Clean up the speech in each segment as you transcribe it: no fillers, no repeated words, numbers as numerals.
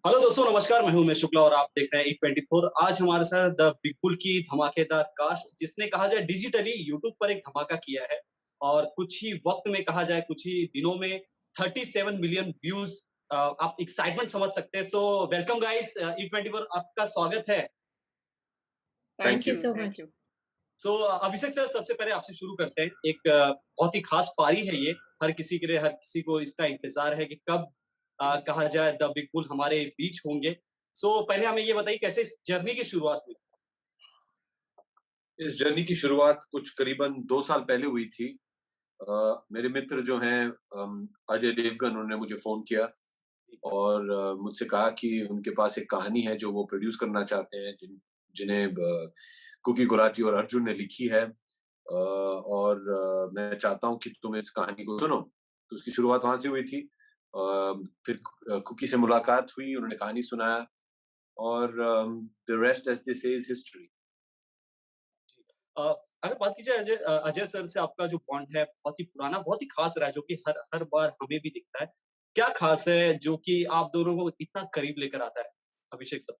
Hello दोस्तों, नमस्कार। मैं हूं उमेश शुक्ला और आप देख रहे हैं ई24। आज हमारे साथ द बिग बुल की धमाकेदार कास्ट, जिसने कहा जाए डिजिटली यूट्यूब पर एक धमाका किया है और कुछ ही वक्त में, कहा जाए कुछ ही दिनों में 37 मिलियन व्यूज। आप एक्साइटमेंट समझ सकते हैं। सो वेलकम गाइस, ई24 आपका स्वागत है। Thank thank you you, so thank much. You. So Abhishek sir, सबसे पहले आपसे शुरू करते हैं। एक बहुत ही खास पारी है ये, हर किसी के लिए, हर किसी को इसका इंतजार है कि कब कहा जाए द बिग बुल हमारे बीच होंगे। सो पहले हमें ये बताइए, कैसे इस जर्नी की शुरुआत हुई? इस जर्नी की शुरुआत कुछ करीबन 2 साल पहले हुई थी। मेरे मित्र जो हैं अजय देवगन, उन्होंने मुझे फ़ोन किया और मुझसे कहा कि उनके पास एक कहानी है जो वो प्रोड्यूस करना चाहते हैं, जिन्हें कुकी गुलाटी और अर्जुन ने लिखी है। और मैं चाहता हूँ कि तुम इस कहानी को सुनो। तो उसकी शुरुआत वहाँ से हुई थी। फिर कुकी से मुलाकात हुई, उन्होंने कहानी सुनाया और द रेस्ट एज़ दे से इज़ हिस्ट्री। अ, अगर बात की जाए अजय सर से आपका जो बॉन्ड है बहुत ही पुराना, बहुत ही खास रहा है, जो कि हर हर बार हमें भी दिखता है। क्या खास है जो कि आप दोनों को इतना करीब लेकर आता है, अभिषेक सर?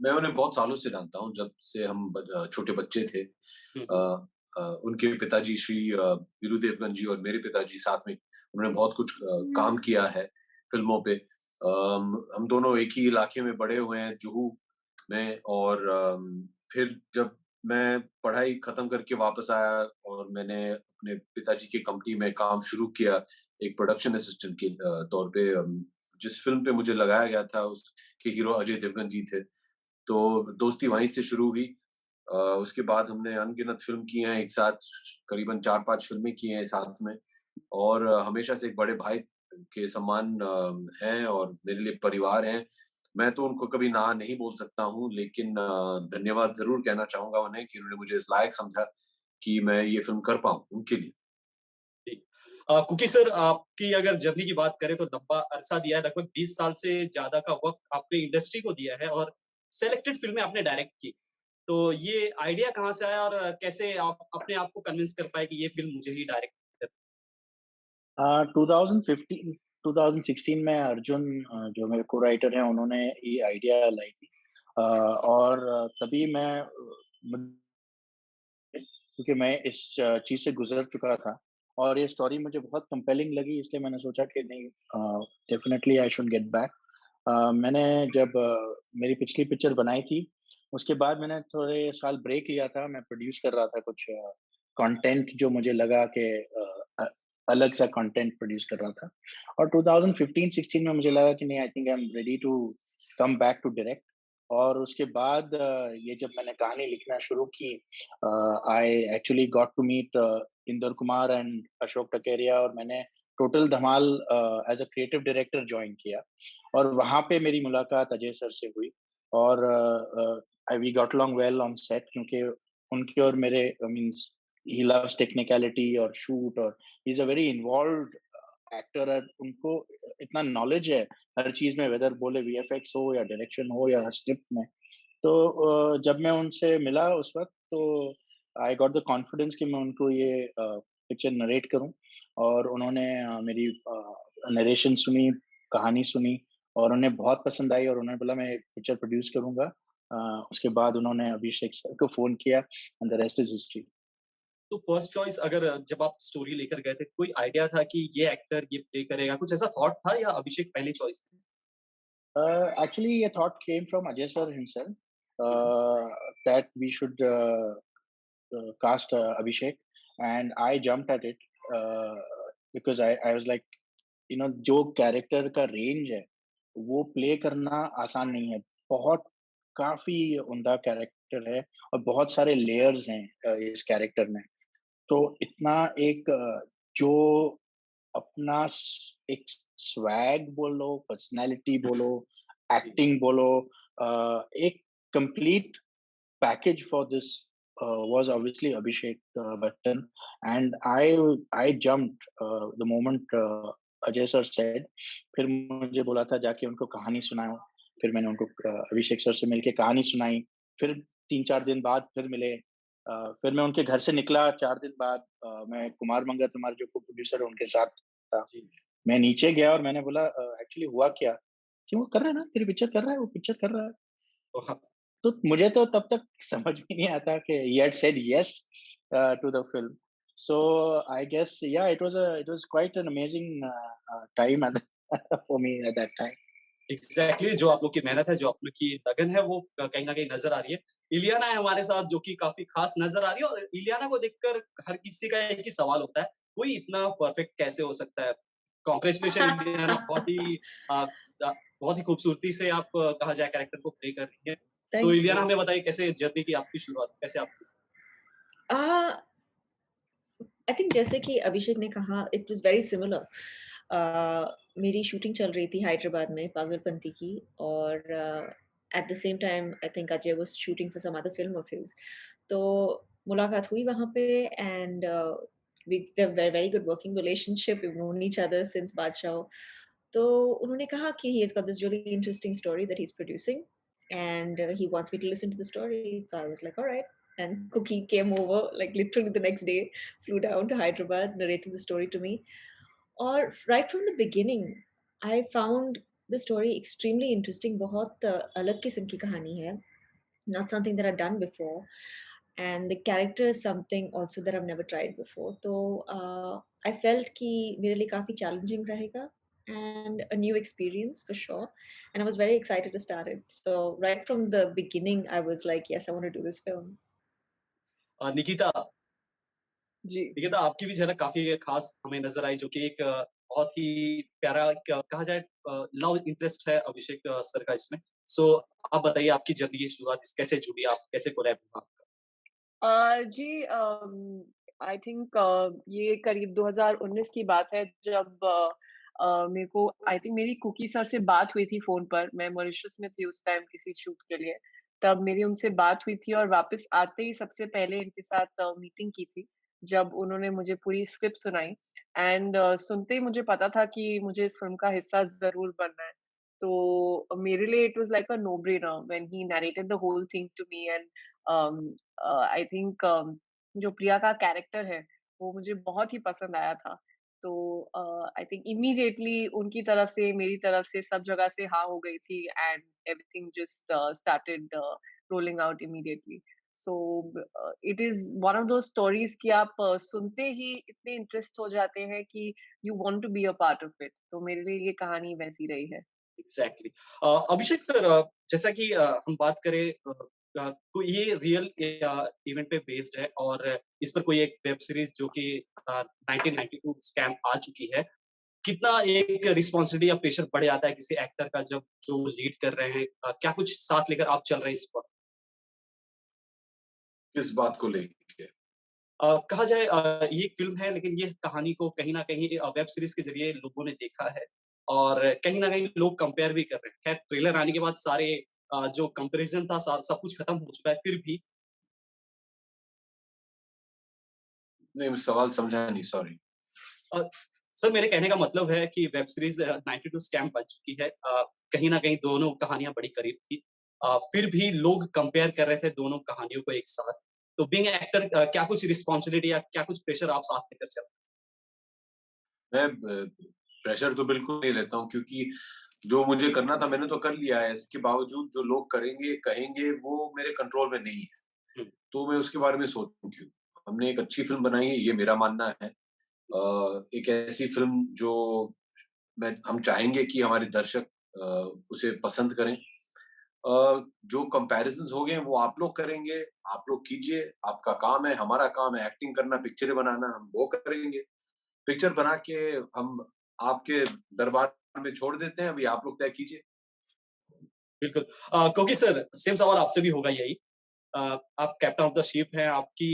मैं उन्हें बहुत सालों से जानता हूँ, जब से हम छोटे बच्चे थे। हुँ, हुँ। अ उनके पिताजी श्री वीरू देवगन जी और मेरे पिताजी साथ में उन्होंने बहुत कुछ काम किया है फ़िल्मों पे। हम दोनों एक ही इलाके में बड़े हुए हैं, जुहू में। और फिर जब मैं पढ़ाई खत्म करके वापस आया और मैंने अपने पिताजी की कंपनी में काम शुरू किया, एक प्रोडक्शन असिस्टेंट के तौर पे। जिस फ़िल्म पे मुझे लगाया गया था, उसके हीरो अजय देवगन जी थे। तो दोस्ती वहीं से शुरू हुई। उसके बाद हमने अनगिनत फ़िल्म की हैं एक साथ, करीबन 4-5 फ़िल्में की हैं साथ में। और हमेशा से एक बड़े भाई के समान हैं और मेरे लिए परिवार हैं। मैं तो उनको कभी ना नहीं बोल सकता हूँ, लेकिन धन्यवाद ज़रूर कहना चाहूँगा उन्हें कि उन्होंने मुझे इस लायक समझा कि मैं ये फ़िल्म कर पाऊँ उनके लिए। जी। कुकी सर, आपकी अगर जर्नी की बात करें तो लंबा अरसा दिया है, लगभग 20 साल से ज़्यादा का वक़्त आपने इंडस्ट्री को दिया है और सेलेक्टेड फ़िल्में आपने डायरेक्ट की। तो ये आइडिया कहाँ से आया और कैसे आप अपने आप को कन्विंस कर पाए कि ये फ़िल्म मुझे ही डायरेक्ट कर? 2015 2016 में अर्जुन, जो मेरे को-राइटर हैं, उन्होंने ये आइडिया लाई थी। और तभी मैं क्योंकि मैं इस चीज़ से गुज़र चुका था और ये स्टोरी मुझे बहुत कंपेलिंग लगी, इसलिए मैंने सोचा कि नहीं, definitely I should get back. मैंने जब मेरी पिछली पिक्चर बनाई थी, उसके बाद मैंने थोड़े साल ब्रेक लिया था। मैं प्रोड्यूस कर रहा था कुछ कंटेंट, जो मुझे लगा कि अलग सा कंटेंट प्रोड्यूस कर रहा था। और 2015-16 में मुझे लगा कि नहीं, I think I am ready to come back to direct. और उसके बाद ये जब मैंने कहानी लिखना शुरू की, I actually got to meet Inder Kumar and Ashok Thakeria, और मैंने Total Dhamaal as a creative director join किया। और वहाँ पे मेरी मुलाकात अजय सर से हुई। और we got along well on set, क्योंकि उनके और मेरे मीन्स ही लव्स टेक्निकलिटी और शूट, और he is a very involved actor. और उनको इतना नॉलेज है हर चीज़ में, वेदर बोले वीएफएक्स हो या डायरेक्शन हो या स्क्रिप्ट में। तो जब मैं उनसे मिला उस वक़्त, तो आई गॉट द कॉन्फिडेंस कि मैं उनको ये पिक्चर नरेट करूँ। और उन्होंने मेरी नरेशन सुनी, कहानी सुनी, और उन्हें बहुत पसंद आई और उन्होंने बोला मैं पिक्चर प्रोड्यूस करूँगा। उसके बाद उन्होंने अभिषेक सर को फ़ोन किया and the rest is history. तो फर्स्ट चॉइस, अगर जब आप स्टोरी लेकर गए थे, कोई आइडिया था कि ये एक्टर ये प्ले करेगा? कुछ ऐसा थॉट था या अभिषेक पहली चॉइस थी? Actually, a thought came from Ajay sir himself, hmm, hmm. that we should cast Abhishek, and I jumped at it uh, because I was like, जो कैरेक्टर का रेंज है, वो प्ले करना आसान नहीं है। बहुत काफ़ी उम्दा कैरेक्टर है और बहुत सारे लेयर्स हैं इस कैरेक्टर में। तो इतना एक जो अपना एक स्वैग बोलो, पर्सनैलिटी बोलो, जी। एक्टिंग बोलो, एक complete package for this was obviously Abhishek Bachchan, and I jumped the moment Ajay sir said. फिर मुझे बोला था जाके उनको कहानी सुनाओ। फिर मैंने उनको अभिषेक सर से मिलके कहानी सुनाई। फिर 3-4 दिन बाद फिर मिले। फिर मैं उनके घर से निकला 4 दिन बाद। मैं कुमार मंगत, हमारे जो को प्रोड्यूसर है, उनके साथ था। जी। मैं नीचे गया और मैंने बोला एक्चुअली हुआ क्या? वो कर रहा है ना, तेरी पिक्चर कर रहा है, वो पिक्चर कर रहा है। तो हाँ, तो मुझे तो तब तक समझ में नहीं आता कि he had said yes to the film. So I guess yeah, it was quite an amazing time at for me at that time. Exactly जो आप लोग की मेहनत है, जो आप लोग की लगन है, वो कहीं न कहीं नज़र आ रही है। इलियाना है हमारे साथ जो कि काफ़ी ख़ास नज़र आ रही है और इलियाना को देखकर हर किसी का एक ही सवाल होता है, कोई इतना परफ़ेक्ट कैसे हो सकता है? कांग्रेचुलेशन इलियाना अ, बहुत ही खूबसूरती से आप कहा जाए कैरेक्टर को प्ले कर रही हैं। So thank Ileana you. हमें बताइए कैसे जर्नी की आपकी शुरुआत, कैसे आप अ, आई थिंक जैसे कि अभिषेक ने कहा इट वाज़ वेरी सिमिलर। मेरी शूटिंग चल रही थी हैदराबाद में पागलपंती की और at the same time I think Ajay was shooting for some other film of his. तो मुलाकात हुई वहाँ पे and we have very good working relationship, we known each other since Badshah. तो उन्होंने कहा कि he has got this really interesting story that he is producing and he wants me to listen to the story. So I was like, all right. And Cookie came over like literally the next day, flew down to Hyderabad, narrated the story to me. Or right from the beginning, I found the story extremely interesting. बहुत अलग किस्म की कहानी है. Not something that I've done before. And the character is something also that I've never tried before. So I felt कि मेरे लिए काफी challenging रहेगा and a new experience for sure. And I was very excited to start it. So right from the beginning, I was like, yes, I want to do this film. Nikita जी। निकिता आपकी भी झलक काफ़ी ख़ास हमें नज़र आई जो कि एक बहुत ही प्यारा क कहा जाए लव इंटरेस्ट है अभिषेक सर का इसमें। सो आप बताइए आपकी जर्नी की शुरुआत कैसे जुड़ी आप? कैसे कोलैब हुआ आपका? जी आई थिंक ये करीब 2019 की बात है जब मेरे को आई थिंक मेरी कुकी सर से बात हुई थी फ़ोन पर। मैं मॉरिशस में थी उस टाइम किसी शूट के लिए। तब मेरी उनसे बात हुई थी और वापस आते ही सबसे पहले इनके साथ मीटिंग की थी, जब उन्होंने मुझे पूरी स्क्रिप्ट सुनाई एंड सुनते ही मुझे पता था कि मुझे इस फ़िल्म का हिस्सा ज़रूर बनना है। तो मेरे लिए it was like a no brainer when he narrated the whole thing to me and um I think जो प्रिया का कैरेक्टर है, वो मुझे बहुत ही पसंद आया था। तो आई थिंक इमीडिएटली उनकी तरफ से, मेरी तरफ से, सब जगह से हाँ हो गई थी and everything just started rolling out immediately. So it is one of those stories कि आप सुनते ही इतने इंटरेस्ट हो जाते हैं कि you want to be a part of it. तो मेरे लिए ये कहानी वैसी रही है। एग्ज़ैक्टली अभिषेक सर जैसा कि हम बात करें कोई ये रियल इवेंट पे बेस्ड है और इस पर कोई एक वेब सीरीज़ जो कि 1992 स्कैम आ चुकी है। कितना एक रिस्पॉन्सिबिलिटी या प्रेशर बढ़ जाता है किसी एक्टर का जब जो लीड कर रहे हैं क्या कुछ साथ लेकर आप चल रहे हैं इस वक़्त? किस बात को लेके? कहा जाए ये एक फ़िल्म है लेकिन ये कहानी को कहीं न कहीं वेब सीरीज़ के ज़रिए लोगों ने देखा है और कहीं न कहीं लोग कंपेयर भी कर रहे हैं। खैर ट्रेलर आने के बाद सारे जो कंपैरिज़न था सा सब कुछ खत्म हो चुका है फिर भी नहीं, सवाल समझा नहीं, सॉरी। अ, सर मेरे कहने का मतलब है कि वेब सीरीज़ 92 स्कैम बन चुकी है। कहीं न कहीं दोनों कहानियाँ बड़ी करीब थी। फिर भी लोग कंपेयर कर रहे थे दोनों कहानियों को एक साथ। तो बीइंग अ एक्टर क्या कुछ रिस्पॉन्सिबिलिटी या क्या कुछ प्रेशर आप साथ लेकर चल मैं प्रेशर तो बिल्कुल नहीं लेता हूँ क्योंकि जो मुझे करना था मैंने तो कर लिया है। इसके बावजूद जो लोग करेंगे, कहेंगे वो मेरे कंट्रोल में नहीं है। हुँ, तो मैं उसके बारे में सोचूँ क्यों? हमने एक अच्छी फ़िल्म बनाई है, ये मेरा मानना है। एक ऐसी फ़िल्म जो मैं हम चाहेंगे कि हमारे दर्शक उसे पसंद करें। जो कंपैरिज़न्स हो गए हैं वो आप लोग करेंगे, आप लोग कीजिए, आपका काम है, हमारा काम है एक्टिंग करना, पिक्चरें बनाना, हम वो करेंगे। पिक्चर बना के हम आपके दरबार में छोड़ देते हैं, अभी आप लोग तय कीजिए। बिल्कुल। क्योंकि सर सेम सवाल आपसे भी होगा यही। अ, आप कैप्टन ऑफ द शिप हैं, आपकी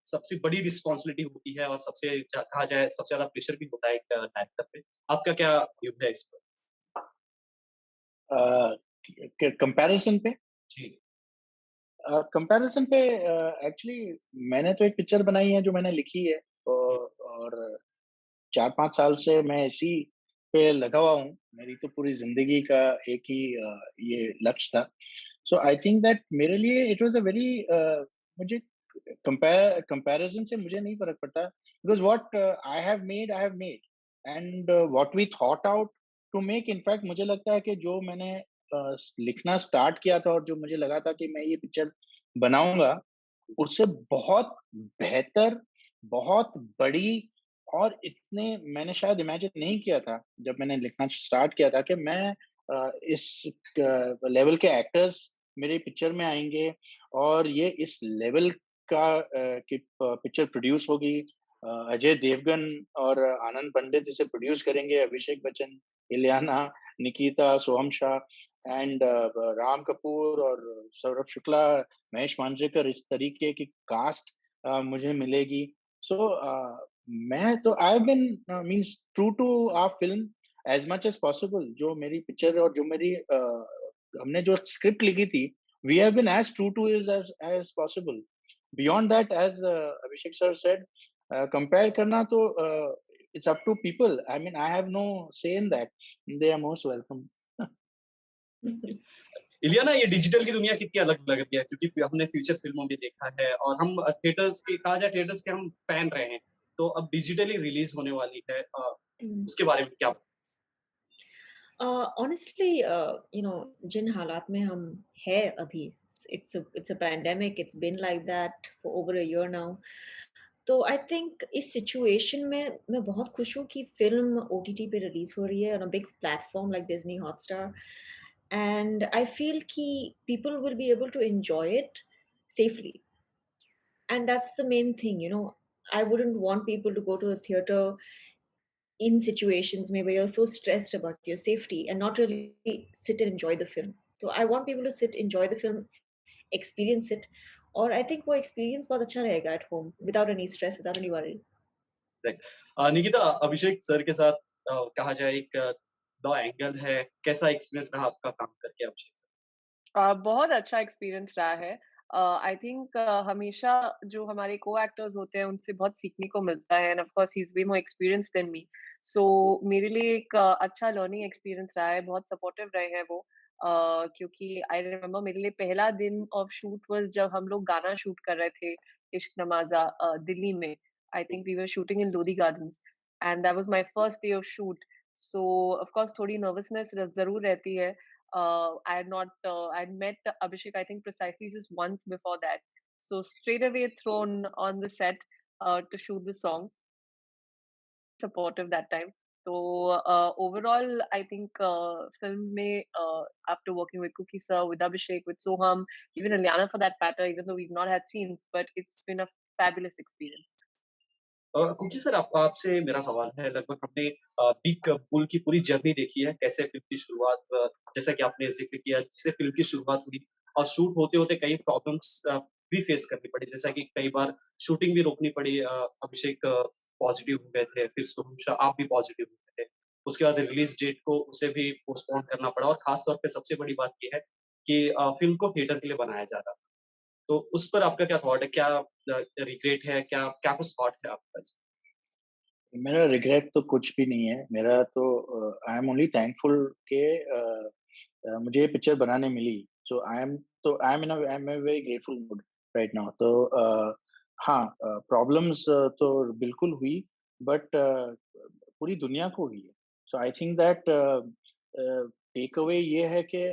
सबसे बड़ी रिस्पॉन्सिबिलिटी होती है और सबसे कहा जाए सबसे ज़्यादा प्रेशर भी होता है एक डायरेक्टर पे। आपका क्या व्यू है इस पर? कंपैरिजन पे जी। कंपैरिजन पे एक्चुअली मैंने तो एक पिक्चर बनाई है जो मैंने लिखी है हुँ, और 4-5 साल से मैं इसी पे लगा हुआ हूँ। मेरी तो पूरी ज़िंदगी का एक ही ये लक्ष्य था। सो आई थिंक दैट मेरे लिए इट वाज़ अ वेरी मुझे कंपैरिज़न से मुझे नहीं फ़र्क पड़ता because what I have made and what we thought out to make, in fact मुझे लगता है कि जो मैंने लिखना स्टार्ट किया था और जो मुझे लगा था कि मैं ये पिक्चर बनाऊंगा, उससे बहुत बेहतर, बहुत बड़ी, और इतने मैंने शायद इमेजिन नहीं किया था जब मैंने लिखना स्टार्ट किया था कि मैं इस लेवल के एक्टर्स मेरे पिक्चर में आएंगे और ये इस लेवल का की पिक्चर प्रोड्यूस होगी। अजय देवगन और आनंद पंडित इसे प्रोड्यूस करेंगे, अभिषेक बच्चन, इलियाना, निकिता, सोहम शाह एंड राम कपूर और सौरभ शुक्ला, महेश मांजरेकर, इस तरीके की कास्ट मुझे मिलेगी। सो मैं तो I have been means true to our film as much as possible. जो मेरी पिक्चर और जो मेरी हमने जो स्क्रिप्ट लिखी थी, we have been as true to is as possible. Beyond that, as Abhishek sir said, compare करना तो it's up to people. I mean I have no say in that, they are most welcome. Ileana, ये digital की दुनिया कितनी अलग लग रही है, क्योंकि हमने फीचर फिल्मों में देखा है और हम थिएटर्स के, कहा जाए थिएटर्स के हम फैन रहे हैं, तो अब डिजिटली रिलीज होने वाली है, उसके बारे में क्या? ऑनेस्टली यू नो, जिन हालात में हम है अभी, it's a pandemic, it's been like that for over a year now. तो आई थिंक इस सिचुएशन में मैं बहुत खुश हूँ कि फिल्म ओटीटी पे रिलीज हो रही है on a big platform like Disney Hotstar, and I feel कि people will be able to enjoy it safely, and that's the main thing, you know. I wouldn't want people to go to a theater in situations maybe you're so stressed about your safety and not really sit and enjoy the film. So I want people to sit, enjoy the film, experience it, और I think वो experience बहुत अच्छा रहेगा at home without any stress, without any worry. Nikita, Abhishek sir के साथ कहा जाए एक द एंगल है, कैसा एक्सपीरियंस रहा आपका काम करके अभिषेक सर? बहुत अच्छा एक्सपीरियंस रहा है। आई थिंक हमेशा जो हमारे को-एक्टर्स होते हैं, उनसे बहुत सीखने को मिलता है and of course he is way more experienced than me. So मेरे लिए एक अच्छा लर्निंग एक्सपीरियंस रहा है, बहुत सपोर्टिव रहे हैं वो। क्योंकि आई रिमेंबर मेरे लिए पहला दिन ऑफ शूट वाज़ जब हम लोग गाना शूट कर रहे थे, इश्क नमाज़ा दिल्ली में। I think we were shooting in Lodhi Gardens and that was my first day of shoot. So of course थोड़ी नर्वसनेस ज़रूर रहती है। I had not, I'd met Abhishek, I think precisely just once before that. So straight away thrown on the set to shoot the song, supportive that time. So overall, I think film में after working with Cookie Sir, with Abhishek, with Soham, even Ilyana for that matter, even though we've not had scenes, but it's been a fabulous experience. Kookie sir, आपसे मेरा सवाल है, लगभग हमने big bull की पूरी journey देखी है, कैसे फ़िल्म की शुरुआत, जैसा कि आपने ज़िक्र किया, जिससे फ़िल्म की शुरुआत हुई और शूट होते-होते कई प्रॉब्लम्स भी फेस करनी पड़ी, जैसा कि कई बार शूटिंग भी रोकनी पड़ी, अभिषेक पॉज़िटिव हो गए थे, फिर सोहम शाह आप भी पॉज़िटिव हो गए थे। उसके बाद रिलीज़ डेट को उसे भी पोस्टपोन करना पड़ा और ख़ास तौर पे सबसे बड़ी बात ये है कि फ़िल्म को थिएटर के लिए बनाया जा रहा था। तो उस पर आपका क्या थॉट है? क्या रिग्रेट है? क्या क्या कुछ थॉट है आपका इस? मेरा रिग्रेट तो कुछ भी नहीं है। मेरा तो आई एम ओनली थैंकफुल कि मुझे ये पिक्चर बनाने मिली। So I am in a very grateful mood right now. तो हाँ, प्रॉब्लम्स तो बिल्कुल हुई, बट पूरी दुनिया को हुई है। So I think that take away ये है कि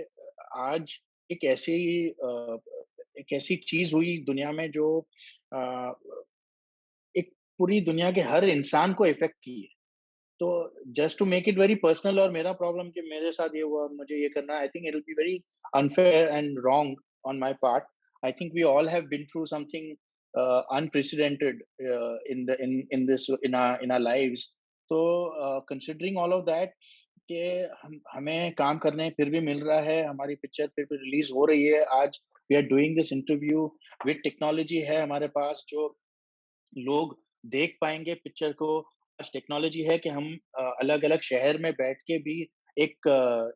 आज एक ऐसी एक ऐसी चीज़ हुई दुनिया में जो अ, एक पूरी दुनिया के हर इंसान को इफ़ेक्ट की है। तो just to make it very personal, और मेरा प्रॉब्लम कि मेरे साथ ये हुआ, मुझे ये करना, I think it will be very unfair and wrong on my part. I think we all have been through something unprecedented in this in our lives. तो कंसीडरिंग ऑल ऑफ दैट कि हमें काम करने फिर भी मिल रहा है, हमारी पिक्चर फिर भी रिलीज हो रही है। आज we are doing this interview with technology है हमारे पास, जो लोग देख पाएँगे पिक्चर को। आज टेक्नोलॉजी है कि हम अलग-अलग शहर में बैठ के भी एक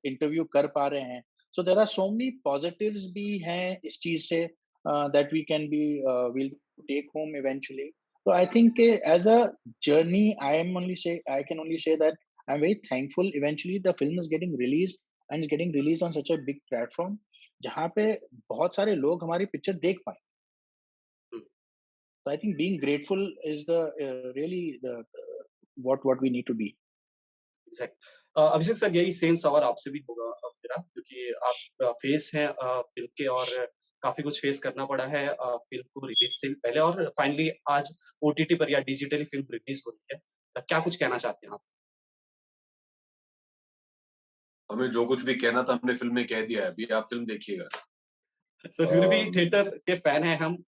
इंटरव्यू कर पा रहे हैं। So there are so many positives भी हैं इस चीज़ से, that we can be will take home eventually. So I think as a journey, I can only say that I'm very thankful. Eventually, the film is getting released and it's getting released on such a big platform, जहाँ पे बहुत सारे लोग हमारी picture देख पाएँ। So I think being grateful is the really the what we need to be. Exact. Abhishek sir, यही same सवाल आपसे भी होगा मेरा, क्योंकि आप फेस हैं फ़िल्म के, और काफ़ी कुछ फेस करना पड़ा है फ़िल्म को रिलीज़ से भी पहले, और फाइनली आज ओटीटी पर या डिजिटली फ़िल्म रिलीज़ हो रही है। क्या कुछ कहना चाहते हैं आप? हमें जो कुछ भी कहना था हमने फ़िल्म में कह दिया है, अभी आप फ़िल्म देखिएगा। सर, फिर भी अम, थिएटर के फ़ैन हैं हम।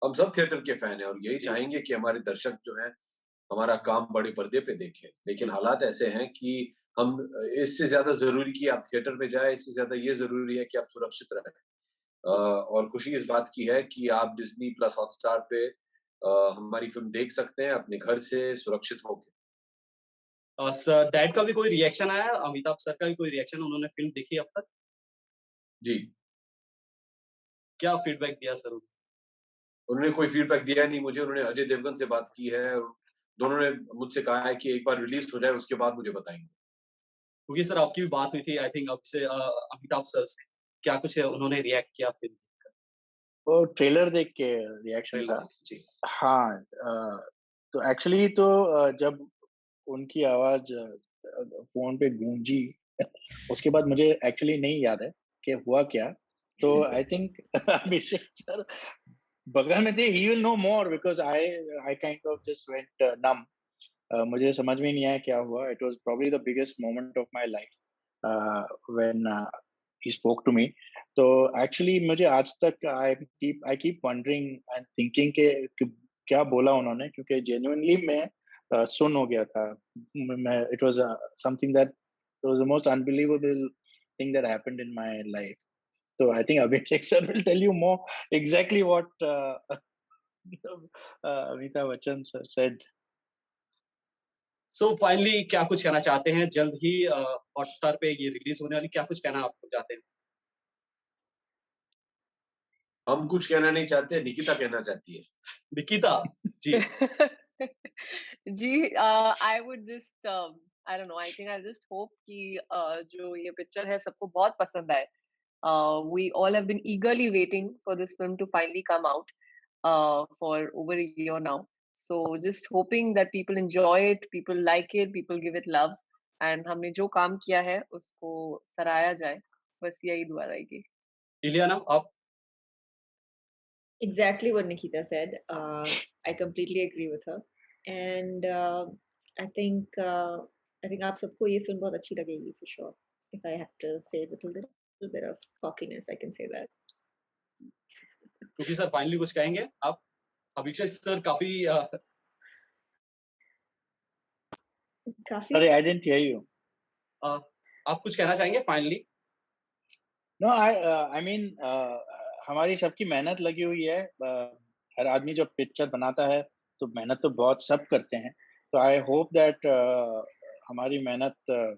हम सब थिएटर के फ़ैन हैं और यही जी। चाहेंगे कि हमारे दर्शक जो हैं, हमारा काम बड़े पर्दे पे देखें। लेकिन हालात ऐसे हैं कि हम इससे ज़्यादा ज़रूरी कि आप थिएटर में जाएँ, इससे ज़्यादा ये ज़रूरी है कि आप सुरक्षित रहें। और खुशी इस बात की है कि आप डिज़नी प्लस हॉटस्टार पे हमारी फ़िल्म देख सकते हैं अपने घर से सुरक्षित होके। सर, डैड का भी कोई रिएक्शन आया? अमिताभ सर का भी कोई रिएक्शन, उन्होंने फ़िल्म देखी अब तक? जी, क्या फीडबैक दिया सर उन्होंने? उन्होंने कोई फ़ीडबैक दिया नहीं मुझे, उन्होंने अजय देवगन से बात की है और दोनों ने मुझसे कहा है कि एक बार रिलीज़ हो जाए उसके बाद मुझे बताएँगे। क्योंकि सर आपकी भी बात हुई थी आई थिंक आपसे अमिताभ सर से। क्या कुछ उन्होंने रिएक्ट किया फ़िल्म देखकर? वो ट्रेलर देख के रिएक्शन ट्रेलर था। देख जी। हाँ, तो एक्चुअली तो जब उनकी आवाज़ फ़ोन पे गूंजी उसके बाद मुझे एक्चुअली नहीं याद है कि हुआ क्या। तो आई थिंक अभिषेक सर बगल में थे, he will no more because I kind of just went numb. मुझे समझ में नहीं आया क्या हुआ। It was probably the biggest moment of my life when he spoke to me. तो एक्चुअली मुझे आज तक I keep wondering and thinking कि क्या बोला उन्होंने, क्योंकि जेन्युइनली मैं सुन हो गया था। मैं it was something that was the most unbelievable thing that happened in my life. So I think Abhishek sir will tell you more exactly what Amitabh Bachchan sir said. So finally क्या कुछ कहना चाहते हैं? जल्द ही Hotstar पे ये release होने वाली, क्या कुछ कहना आप चाहते हैं? हम कुछ कहना नहीं चाहते, निकिता कहना चाहती है। निकिता जी। जी, I would just I don't know, I think I just hope कि जो ये पिक्चर है सबको बहुत पसंद आए। We all have been eagerly waiting for this film to finally come out for over a year now. So just hoping that people enjoy it, people like it, people give it love, and हमने जो काम किया है उसको सराहा जाए। बस यही दुआ रहेगी। इलियाना आप? Exactly what Nikita said. I completely agree with her, and I think uh, I think आप सबको ये फिल्म बहुत अच्छी लगेगी for sure. If I have to say with a little bit of cockiness, I can say that. क्योंकि sir finally कुछ कहेंगे आप? अभिषेक सर काफ़ी काफी Sorry, I didn't hear you. आप कुछ कहना चाहेंगे फाइनली? No, I mean हमारी सबकी मेहनत लगी हुई है। हर आदमी जब पिक्चर बनाता है तो मेहनत तो बहुत सब करते हैं। तो आई होप दैट हमारी मेहनत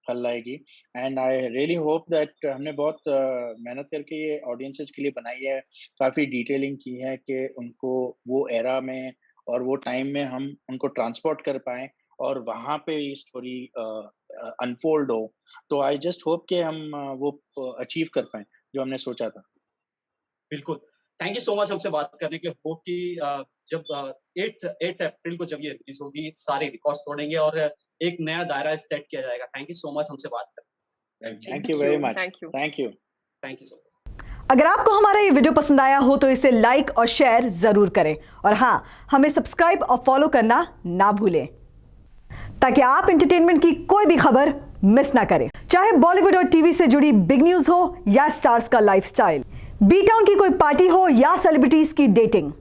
फल लाएगी। And I really hope that हमने बहुत मेहनत करके ये ऑडियंसेस के लिए बनाई है। काफ़ी डिटेलिंग की है कि उनको वो एरा में और वो टाइम में हम उनको ट्रांसपोर्ट कर पाएँ और वहाँ पे ये स्टोरी अनफोल्ड हो। तो आई जस्ट होप कि हम वो अचीव कर पाएँ, जो हमने सोचा था। बिल्कुल। थैंक यू सो मच हमसे बात करने के लिए। होप कि जब 8 अप्रैल को जब ये रिलीज़ होगी, सारे रिकॉर्ड्स तोड़ेंगे और एक नया दायरा सेट किया जाएगा। थैंक यू सो मच हमसे बात करने। Thank you. Thank you very much. Thank you. Thank you. Thank you so much. अगर आपको हमारा ये वीडियो पसंद आया हो तो इसे लाइक और शेयर जरूर करें, और हाँ, हमें सब्सक्राइब और फॉलो करना ना भूलें, ताकि आप एंटरटेनमेंट की कोई भी खबर मिस ना करें। चाहे बॉलीवुड और टीवी से जुड़ी बिग न्यूज हो या स्टार्स का लाइफस्टाइल, बी टाउन की कोई पार्टी हो या सेलिब्रिटीज की डेटिंग,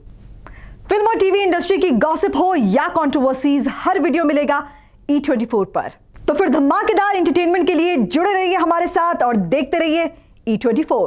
फिल्म और टीवी इंडस्ट्री की गॉसिप हो या कंट्रोवर्सीज, हर वीडियो मिलेगा E24 पर। तो फिर धमाकेदार एंटरटेनमेंट के लिए जुड़े रहिए हमारे साथ और देखते रहिए E24।